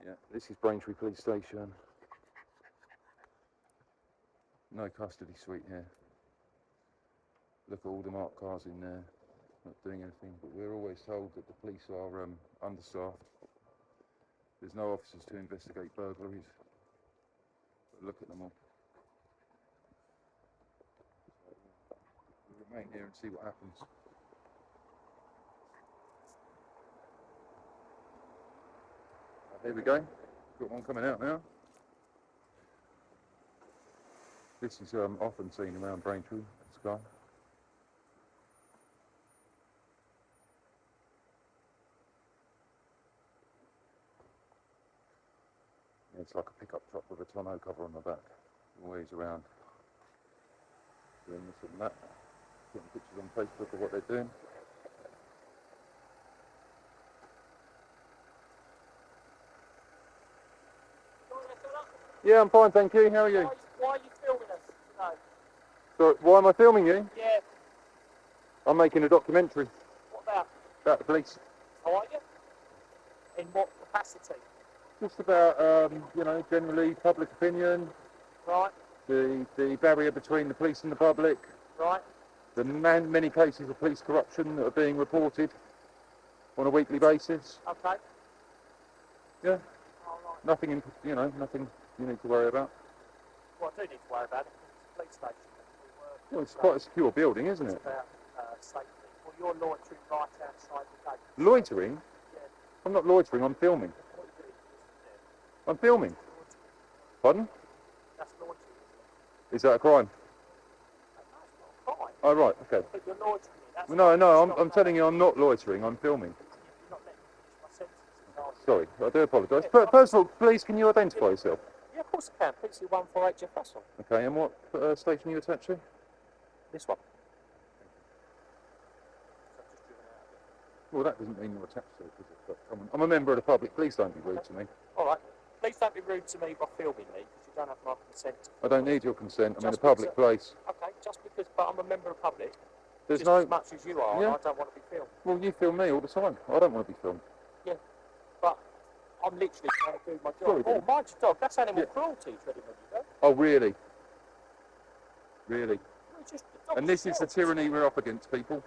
Yeah, this is Braintree Police Station. No custody suite here. Look at all the marked cars in there, not doing anything, but we're always told that the police are understaffed. There's no officers to investigate burglaries. But look at them all. We'll remain here and see what happens. Here we go. Got one coming out now. This is often seen around Braintree. This guy. Yeah, it's like a pickup truck with a tonneau cover on the back. Always around doing this and that. Putting pictures on Facebook of what they're doing. Yeah, I'm fine, thank you. How are you? Why are you filming us today? So, why am I filming you? Yeah. I'm making a documentary. What about? About the police. How are you? In what capacity? Just about, you know, generally public opinion. Right. The barrier between the police and the public. Right. The many cases of police corruption that are being reported on a weekly basis. Okay. Yeah. All right. Nothing, nothing you need to worry about. Well, I do need to worry about it. It's a police station. Well, it's quite a secure building, isn't it? It's about safety. Well, you're loitering right outside the gate. Loitering? Yeah. I'm not loitering, I'm filming. What are you doing? I'm filming. Pardon? That's loitering. Is that a crime? No, it's not a crime. Oh, right, okay. But you're loitering. That's No, I'm telling you I'm not loitering, I'm filming. You're not letting me finish my sentences. Sorry, I do apologise. First of all, please, can you identify yourself? Yeah, of course I can. Please see 148 Jeff Russell. Okay, and what station are you attached to? This one. So I've just driven out of it. Well, that doesn't mean you're attached to it, does it? But I'm a member of the public, please don't be rude to me. All right. Please don't be rude to me by filming me, because you don't have my consent. I don't need your consent, I'm in a Just public place. Okay, just because, but I'm a member of the public, There's just no... as much as you are, Yeah. and I don't want to be filmed. Well, you film me all the time. I don't want to be filmed. Yeah, but I'm literally trying to do my job. Sorry, Oh, then. mind your dog, that's animal Yeah. cruelty, treading on you, Oh, really? Really? no, just the dog And this is the yourself. tyranny we're up against, people.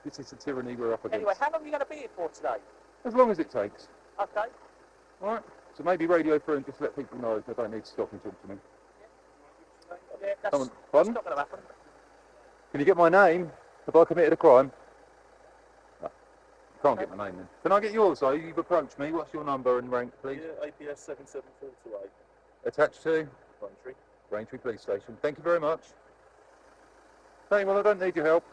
This is the tyranny we're up against. Anyway, how long are you going to be here for today? As long as it takes. Okay. Alright? So maybe radio through and just let people know they don't need to stop and talk to me. Yeah, that's, Someone- that's pardon? not going to happen. Can you get my name? Have I committed a crime? No. You can't get my name then. Can I get yours though? You've approached me. What's your number and rank, please? Yeah, APS 77428, Attached to Braintree. Braintree Police Station. Thank you very much. Hey, well, I don't need your help.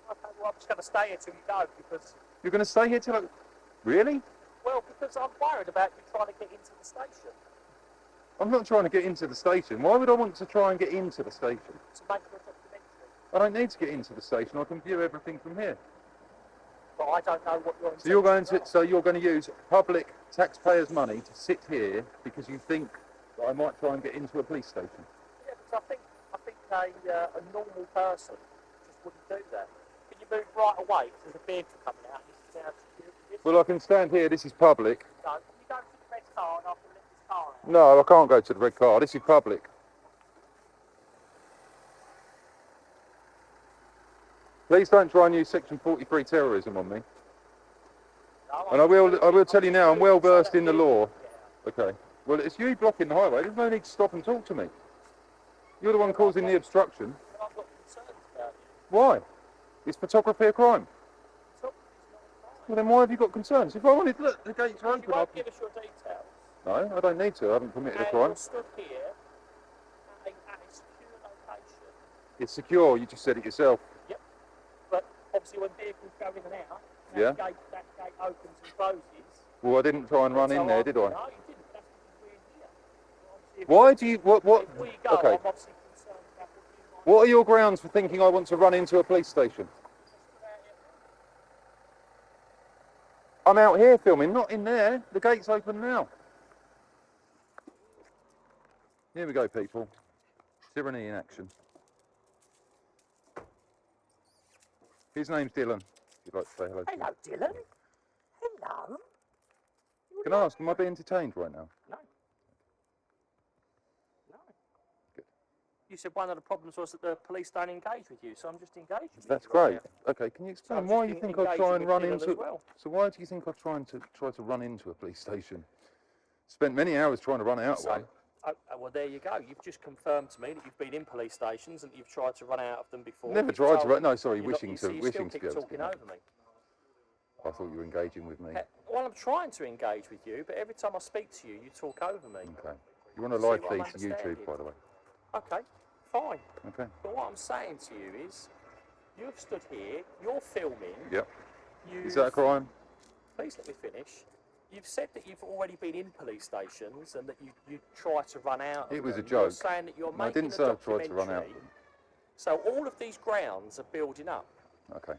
Okay, well, I'm just going to stay here till you go, because, You're going to stay here till I... Really? well, because I'm worried about you trying to get into the station I'm not trying to get into the station. Why would I want to try and get into the station? to make a documentary. I don't need to get into the station. I can view everything from here. But I don't know what your So you're going intentions to, are. so you're going to use public taxpayers' money to sit here because you think that I might try and get into a police station. Yeah, because I think a normal person just wouldn't do that. Can you move right away? There's a vehicle coming out. This is now security. Well, I can stand here. This is public. No, can you go to the red car and I can let this car out? No, I can't go to the red car. This is public. Please don't try and use Section 43 terrorism on me. No, And I will tell you now, I'm well versed in the law. Okay. Well, it's you blocking the highway. There's no need to stop and talk to me. You're the one causing the obstruction. But I've got concerns about you. Why? Is photography a crime? Photography's not a crime. Well, then why have you got concerns? If I wanted, look, the gates are You open. won't give us your details. No, I don't need to. I haven't committed a And crime. you're stood here at a secure location. It's secure. You just said it yourself. Yep. But obviously when vehicles go in and out, Yeah. that gate opens and closes. Well, I didn't try and run So in there, did I? No, you didn't. That's because we're here. Well, obviously, if Why do you? What? If we go, Okay. I'm obviously concerned about what you might What are your grounds for thinking I want to run into a police station? I'm out here filming, not in there. The gate's open now. Here we go, people. Tyranny in action. His name's Dylan. If you'd like to say hello to him. Hello, Dylan. Hello. You Can I ask, am I being detained right now? No. No. Good. You said one of the problems was that the police don't engage with you, so I'm just engaging with That's you right great. now. Okay, can you So explain I'm why just you think I'd engaging try and with run Dylan into? as well. So why do you think I'd try to run into a police station? Spent many hours trying to run out of So, one. well, there you go. You've just confirmed to me that you've been in police stations and you've tried to run out of them before. Never You've tried to told run. them No, sorry, you're not- wishing you to see, you wishing still to be keep able to talking get out. over me. I thought you were engaging with me. Well, I'm trying to engage with you, but every time I speak to you, you talk over me. Okay. You're on a See live what I'm feed to YouTube, understanding? by the way. Okay, fine. Okay. But what I'm saying to you is, you've stood here, you're filming. Yep. You've, Is that a crime? Please let me finish. You've said that you've already been in police stations and that you try to run out of It was a them. You're joke. saying that you're No, I making didn't a say I tried to run out. documentary. So all of these grounds are building up. Okay.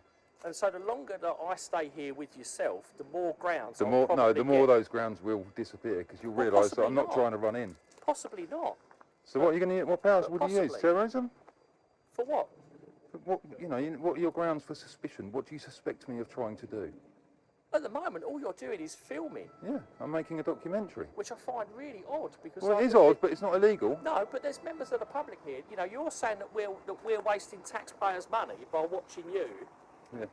And so the longer that I stay here with yourself, the more grounds The I'll more probably the more get. those grounds will disappear because you'll Well, realise that possibly I'm not not. trying to run in. Possibly not. So what are you going to? What powers but would you use? possibly. Terrorism? For what? What what are your grounds for suspicion? What do you suspect me of trying to do? At the moment, all you're doing is filming, Yeah, I'm making a documentary. which I find really odd because. Well, I it is look odd, at- but it's not illegal. No, but there's members of the public here. You know, you're saying that we're wasting taxpayers' money by watching you. Yeah.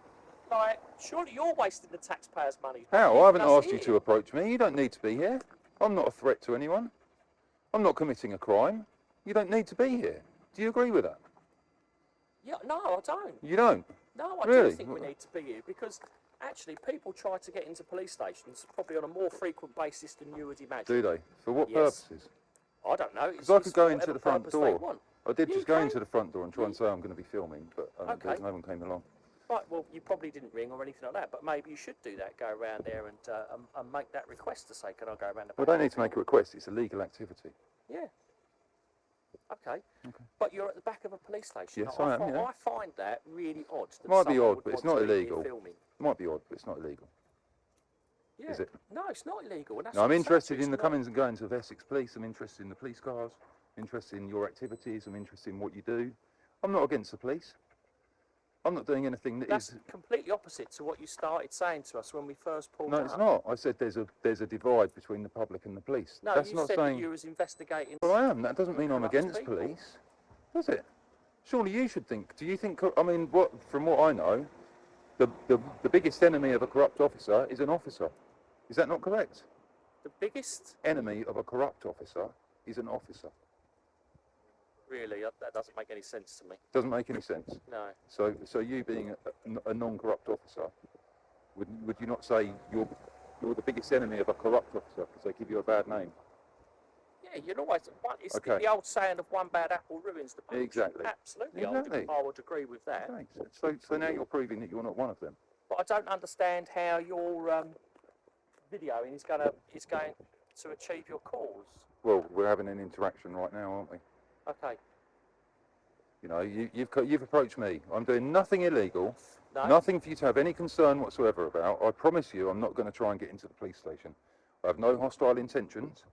Like, surely you're wasting the taxpayers' money. by How? I keeping haven't us asked you here. to approach me. You don't need to be here. I'm not a threat to anyone. I'm not committing a crime. You don't need to be here. Do you agree with that? Yeah, no, I don't. You don't? No, I Really? do think we need to be here because actually people try to get into police stations probably on a more frequent basis than you would imagine. Do they? For what Yes. purposes? I don't know. Because I could go into whatever the front purpose they door. want. I did You just go can. into the front door and try and say I'm going to be filming, but Okay. no one came along. Right, well, you probably didn't ring or anything like that, but maybe you should do that. Go around there and make that request to say, can I go around the Well, back? I don't need to make a request. It's a legal activity. Yeah. Okay. But you're at the back of a police station. Yes, I am, yeah. I find that really odd. That Might be someone odd, would but it's want not to be here illegal. filming. Might be odd, but it's not illegal. Yeah. Is it? No, it's not illegal. And that's No, what I'm saying to interested you, in the it's not- comings and goings of Essex Police. I'm interested in the police cars. I'm interested in your activities. I'm interested in what you do. I'm not against the police. I'm not doing anything that That's is. completely opposite to what you started saying to us when we first pulled No, up. it's not. I said there's a divide between the public and the police. No, That's you not said saying. that you was investigating. Well, I am. That doesn't mean I'm corrupt against people. police, does it? Surely you should think. Do you think? I mean, from what I know, the biggest enemy of a corrupt officer is an officer. Is that not correct? The biggest, Enemy of a corrupt officer is an officer. really, that doesn't make any sense to me. Doesn't make any sense. No. So you being a non-corrupt officer, would you not say you're the biggest enemy of a corrupt officer because they give you a bad name? Yeah, you know what? It's Okay. the old saying of one bad apple ruins the bunch. Exactly. Absolutely, Exactly. I would agree with that. Okay. So now you're proving that you're not one of them. But I don't understand how your videoing is going to achieve your cause. Well, we're having an interaction right now, aren't we? Okay. You know, you've approached me. I'm doing nothing illegal. No. Nothing for you to have any concern whatsoever about. I promise you I'm not going to try and get into the police station. I have no hostile intentions.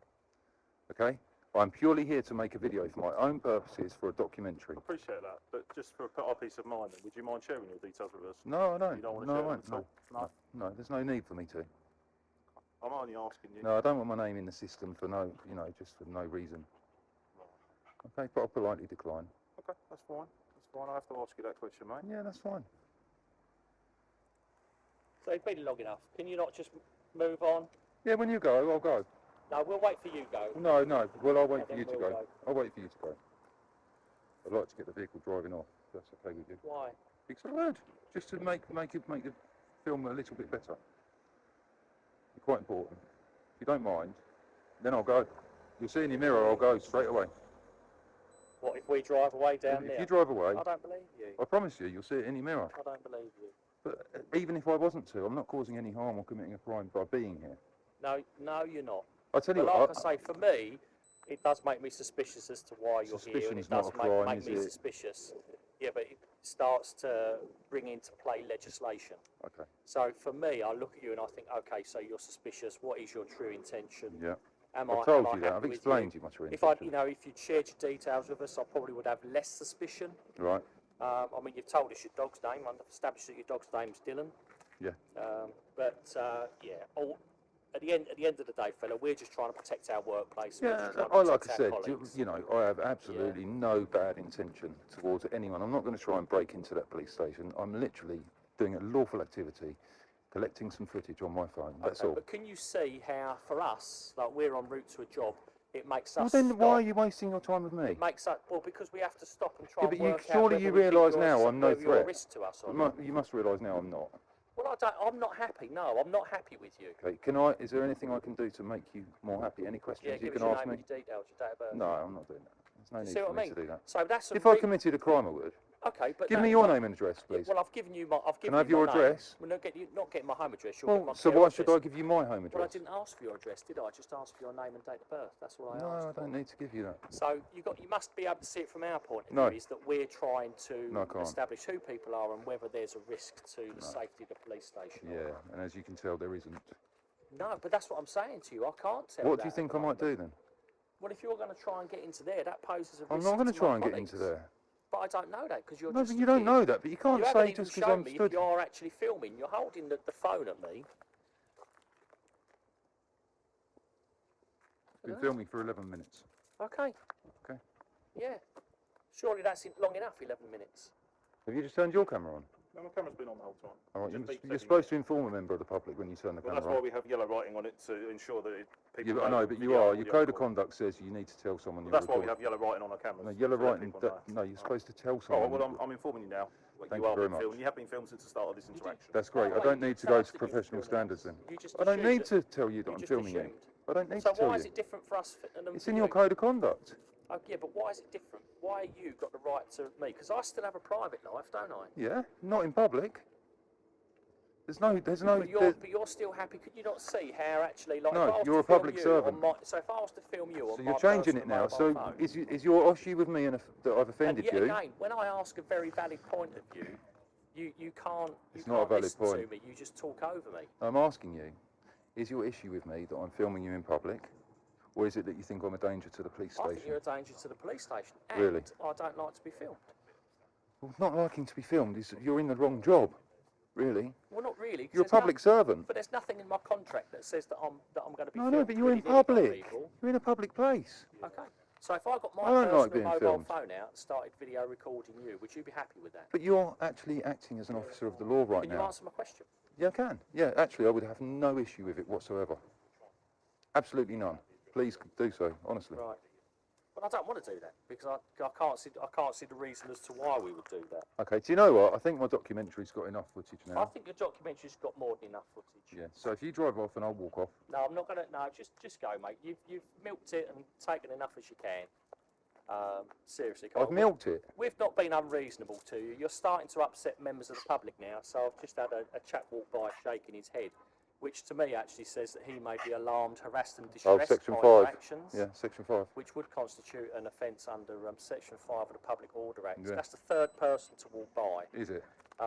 Okay? I'm purely here to make a video for my own purposes for a documentary. Appreciate that, but just for our peace of mind, then, would you mind sharing your details with us? No, I don't. You don't want to No, I share won't. them at No. all? No, there's no need for me to. I'm only asking you. No, I don't want my name in the system for just for no reason. Okay, but I'll politely decline. Okay, that's fine. That's fine. I have to ask you that question, mate. Yeah, that's fine. So it's been long enough. Can you not just move on? Yeah, when you go, I'll go. No, we'll wait for you go. No, well, I'll wait And for then you to we'll go. go. I'll wait for you to go. I'd like to get the vehicle driving off, if that's okay with you. Why? Because I would, just to make the film a little bit better. Quite important. If you don't mind, then I'll go. You'll see in your mirror, I'll go straight away. What if we drive away down If there? you drive away, I don't believe you. I promise you'll see it in your mirror. I don't believe you. But even if I wasn't to, I'm not causing any harm or committing a crime by being here. No, you're not. I tell you But what, like I say, for me, it does make me suspicious as to why you're here, and Suspicion's it does not a crime, make is me it? suspicious. Yeah, but it starts to bring into play legislation. okay, So for me, I look at you and I think, okay, so you're suspicious. What is your true intention? yeah. Am I've I? told am I you that. happy I've with explained to you my true If I, intention. if you'd shared your details with us, I probably would have less suspicion. Right. I mean, you've told us your dog's name. I've established that your dog's name's Dylan. Yeah. Yeah, at the end of the day, fella, we're just trying to protect our workplace. We're Yeah, just trying to I like I protect said, our colleagues. you know, I have absolutely no bad intention towards anyone. I'm not going to try and break into that police station. I'm literally doing a lawful activity, collecting some footage on my phone. That's Okay, all. but can you see how, for us, like we're en route to a job, it makes us Well, then stop. why are you wasting your time with me? It makes us, well, because we have to stop and try Yeah, and but you work out surely whether you we think realise you're now a, I'm no whether you're a threat. risk to us or not. You must realise now I'm not. Well, I'm not happy. No, I'm not happy with you. Okay, is there anything I can do to make you more happy? Any questions Yeah, you give us can your ask name me? and your details, your date of birth. No, I'm not doing that. There's no You need see for what I me mean? to do that. So that's a If I committed a crime, I would. Okay, but Give that- me your but- name and address, please. Well, I've given you my. I've given Can I have you my your name. address? Well, not getting my home address. You'll get my Well, so care why should I address. give you my home Well, I address? didn't ask for your address, did I? I just asked for your name and date of birth. That's all I No, asked I for. don't need to give you that. So you must be able to see it from our point of No. view. Is that we're trying to No, I can't. establish who people are and whether there's a risk to the safety of the police station. or Yeah, not. and as you can tell, there isn't. No, but that's what I'm saying to you. I can't tell. What that do you at think the I might moment. do then? Well, if you're going to try and get into there, that poses a risk. I'm not going to to try my and get into colleagues. there. But I don't know that because you're No, just. but a you don't kid. know that. But you can't You say haven't even just because shown I'm me stood. if you're actually filming. You're holding the phone at me. Been filming for 11 minutes. Okay. Okay. Yeah. Surely that's long enough, 11 minutes. Have you just turned your camera on? No, my camera's been on the whole time. All right, Just beeps you're every supposed to inform a member of the public when you turn the Well, that's camera why on. we have yellow writing on it to ensure that people. I know, but you video are. and Your audio code of recording. conduct says you need to tell someone Well, you're that's why we recording. have yellow writing on our cameras. No, yellow to let writing. people know. No, you're supposed to tell Oh, someone. well, I'm informing you now. Like, Thank you you are very being much. filmed. You have been filmed since the start of this interaction. That's great. I Oh, don't wait, need to tell go us to that you're professional filming us. standards then. You just I don't assumed need to that- tell you that you I'm just filming you. assumed. I don't need So to tell why you. is it different for us and them It's for in you? your code of conduct. Oh, yeah, but why is it different? Why you got the right to me? Because I still have a private life, don't I? Yeah, not in public. There's no. But you're still happy. Could you not see how actually, like, No, if I was you're to a film public you servant. On my, so if I was to film you on So my you're changing personal it now. mobile So phone, is your issue with me that I've offended and yet you? again, when I ask a very valid point of view, you can't. It's you not a can't valid listen point. to me. You just talk over me. I'm asking you, is your issue with me that I'm filming you in public, or is it that you think I'm a danger to the police I think station? you're a danger to the police station, and Really? I don't like to be filmed. Well, not liking to be filmed is you're in the wrong job, really. Well, not really. 'Cause You're a there's public servant. But there's nothing in my contract that says that I'm going to be No, filmed. no, but you're in willy-nilly by public. people. You're in a public place. Okay. So if I got my I don't like personal being mobile filmed. phone out and started video recording you, would you be happy with that? But you're actually acting as an officer of the law right Can you now. answer my question? Yeah, I can. Yeah, actually, I would have no issue with it whatsoever. Absolutely none. Please do so, honestly. Right. But I don't want to do that because I can't see the reason as to why we would do that. Okay, do you know what? I think my documentary's got enough footage I now. think your documentary's got more than enough footage. Yeah, so if you drive off and I'll walk off. No, I'm not gonna. No, just go, mate. You've milked it and taken enough as you can. Seriously, Carl, I've milked it. We've not been unreasonable to you. You're starting to upset members of the public now. So I've just had a chap walk by shaking his head, which to me actually says that he may be alarmed, harassed and Oh, distressed section by 5. your actions. Yeah, section 5. Which would constitute an offence under Section 5 of the Public Order Act. Yeah. That's the third person to walk by. Is it? Is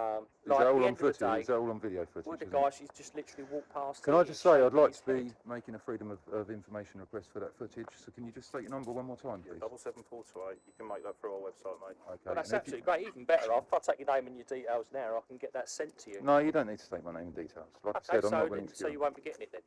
Like that at all the on end of the footage? day, Is that all on video footage? well, the isn't it? guy, she's just literally walked past. Can him I and just say I'd shaking like his to be head. making a freedom of information request for that footage. So can you just state your number one more time, please? 77428. You can make that through our website, mate. Okay. Well, that's and if you- absolutely great. Even better. If I take your name and your details now, I can get that sent to you. No, you don't need to state my name and details. Like I Okay, said, I'm so, not willing to so give you them. won't be getting it then.